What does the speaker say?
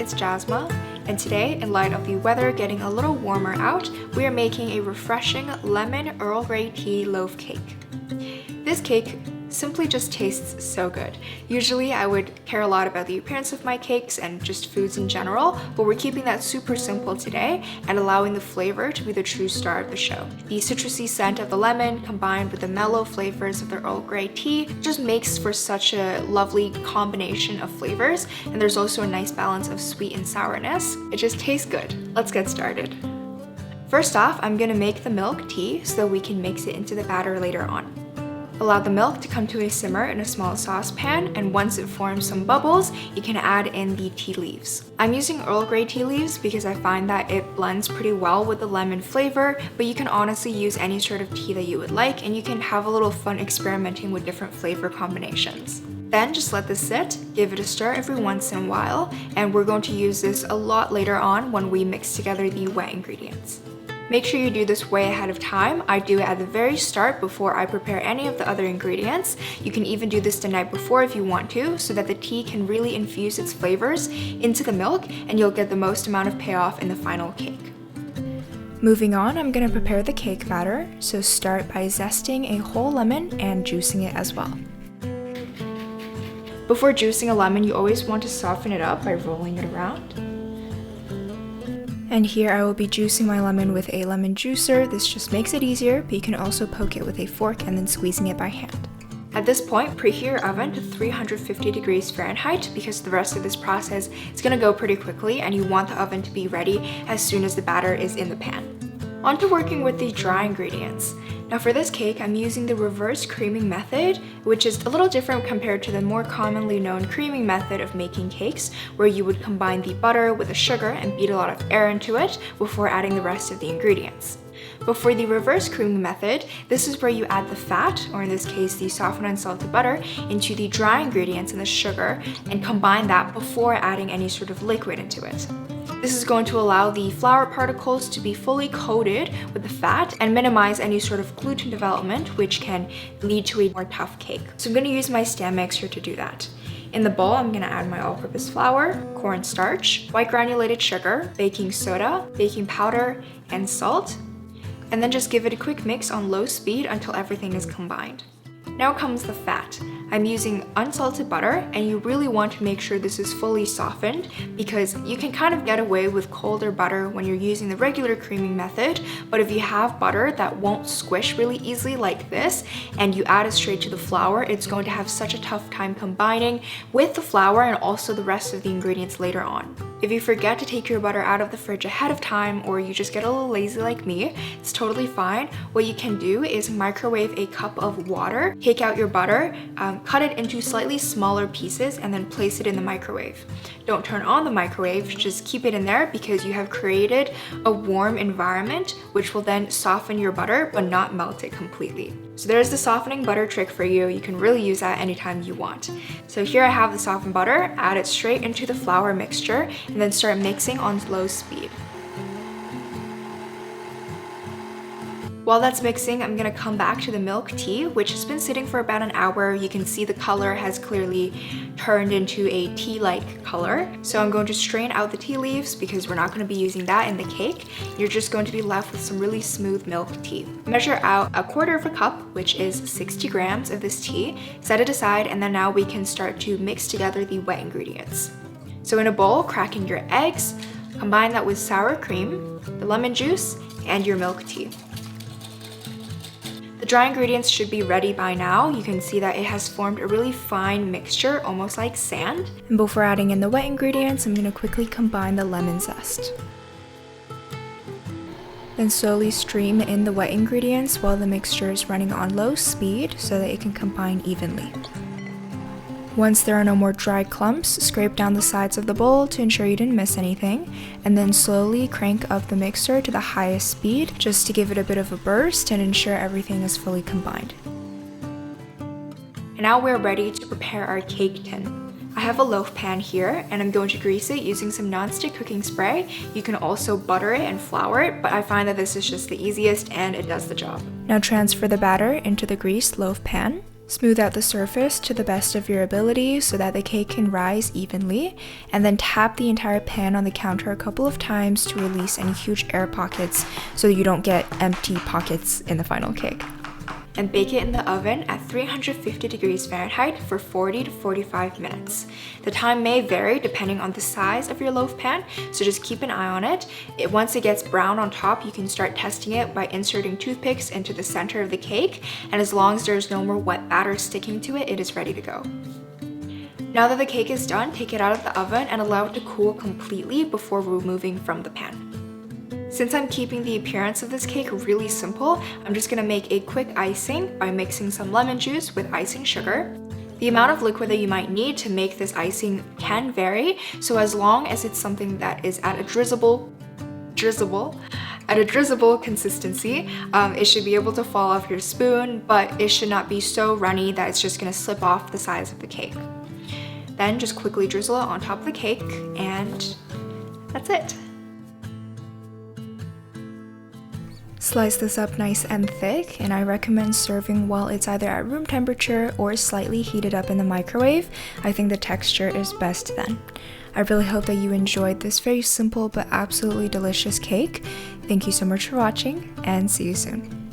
it's Jasma, and today, in light of the weather getting a little warmer out, we are making a refreshing lemon Earl Grey tea loaf cake. This cake simply just tastes so good. Usually I would care a lot about the appearance of my cakes and just foods in general, but we're keeping that super simple today and allowing the flavor to be the true star of the show. The citrusy scent of the lemon combined with the mellow flavors of the Earl Grey tea just makes for such a lovely combination of flavors, and there's also a nice balance of sweet and sourness. It just tastes good. Let's get started. First off, I'm gonna make the milk tea so that we can mix it into the batter later on. Allow the milk to come to a simmer in a small saucepan, and once it forms some bubbles, you can add in the tea leaves. I'm using Earl Grey tea leaves because I find that it blends pretty well with the lemon flavor, but you can honestly use any sort of tea that you would like, and you can have a little fun experimenting with different flavor combinations. Then just let this sit, give it a stir every once in a while, and we're going to use this a lot later on when we mix together the wet ingredients. Make sure you do this way ahead of time. I do it at the very start before I prepare any of the other ingredients. You can even do this the night before if you want to, so that the tea can really infuse its flavors into the milk and you'll get the most amount of payoff in the final cake. Moving on, I'm going to prepare the cake batter, so start by zesting a whole lemon and juicing it as well. Before juicing a lemon, you always want to soften it up by rolling it around. And here I will be juicing my lemon with a lemon juicer. This just makes it easier, but you can also poke it with a fork and then squeezing it by hand. At this point, preheat your oven to 350 degrees Fahrenheit because the rest of this process is going to go pretty quickly and you want the oven to be ready as soon as the batter is in the pan. On to working with the dry ingredients. Now for this cake, I'm using the reverse creaming method, which is a little different compared to the more commonly known creaming method of making cakes, where you would combine the butter with the sugar and beat a lot of air into it before adding the rest of the ingredients. But for the reverse creaming method, this is where you add the fat, or in this case the softened unsalted butter, into the dry ingredients and the sugar and combine that before adding any sort of liquid into it. This is going to allow the flour particles to be fully coated with the fat and minimize any sort of gluten development, which can lead to a more tough cake. So I'm going to use my stand mixer to do that. In the bowl, I'm going to add my all-purpose flour, cornstarch, white granulated sugar, baking soda, baking powder, and salt, and then just give it a quick mix on low speed until everything is combined. Now comes the fat. I'm using unsalted butter, and you really want to make sure this is fully softened because you can kind of get away with colder butter when you're using the regular creaming method, but if you have butter that won't squish really easily like this and you add it straight to the flour, it's going to have such a tough time combining with the flour and also the rest of the ingredients later on. If you forget to take your butter out of the fridge ahead of time, or you just get a little lazy like me, it's totally fine. What you can do is microwave a cup of water, take out your butter, cut it into slightly smaller pieces, and then place it in the microwave. Don't turn on the microwave, just keep it in there because you have created a warm environment which will then soften your butter but not melt it completely. So there's the softening butter trick for you. You can really use that anytime you want. So here I have the softened butter, add it straight into the flour mixture and then start mixing on low speed. While that's mixing, I'm gonna come back to the milk tea, which has been sitting for about an hour. You can see the color has clearly turned into a tea-like color. So I'm going to strain out the tea leaves because we're not gonna be using that in the cake. You're just going to be left with some really smooth milk tea. Measure out 1/4 cup, which is 60 grams of this tea. Set it aside, and then now we can start to mix together the wet ingredients. So in a bowl, crack in your eggs, combine that with sour cream, the lemon juice, and your milk tea. The dry ingredients should be ready by now. You can see that it has formed a really fine mixture, almost like sand. And before adding in the wet ingredients, I'm going to quickly combine the lemon zest. Then slowly stream in the wet ingredients while the mixture is running on low speed so that it can combine evenly. Once there are no more dry clumps, scrape down the sides of the bowl to ensure you didn't miss anything, and then slowly crank up the mixer to the highest speed just to give it a bit of a burst and ensure everything is fully combined. And now we're ready to prepare our cake tin. I have a loaf pan here, and I'm going to grease it using some non-stick cooking spray. You can also butter it and flour it, but I find that this is just the easiest and it does the job. Now transfer the batter into the greased loaf pan. Smooth out the surface to the best of your ability so that the cake can rise evenly, and then tap the entire pan on the counter a couple of times to release any huge air pockets so you don't get empty pockets in the final cake. And bake it in the oven at 350 degrees Fahrenheit for 40 to 45 minutes. The time may vary depending on the size of your loaf pan, so just keep an eye on it. Once it gets brown on top, you can start testing it by inserting toothpicks into the center of the cake, and as long as there's no more wet batter sticking to it, it is ready to go. Now that the cake is done, take it out of the oven and allow it to cool completely before removing from the pan. Since I'm keeping the appearance of this cake really simple, I'm just gonna make a quick icing by mixing some lemon juice with icing sugar. The amount of liquid that you might need to make this icing can vary, so as long as it's something that is at a drizzable consistency, it should be able to fall off your spoon, but it should not be so runny that it's just gonna slip off the sides of the cake. Then just quickly drizzle it on top of the cake, and that's it. Slice this up nice and thick, and I recommend serving while it's either at room temperature or slightly heated up in the microwave. I think the texture is best then. I really hope that you enjoyed this very simple but absolutely delicious cake. Thank you so much for watching, and see you soon.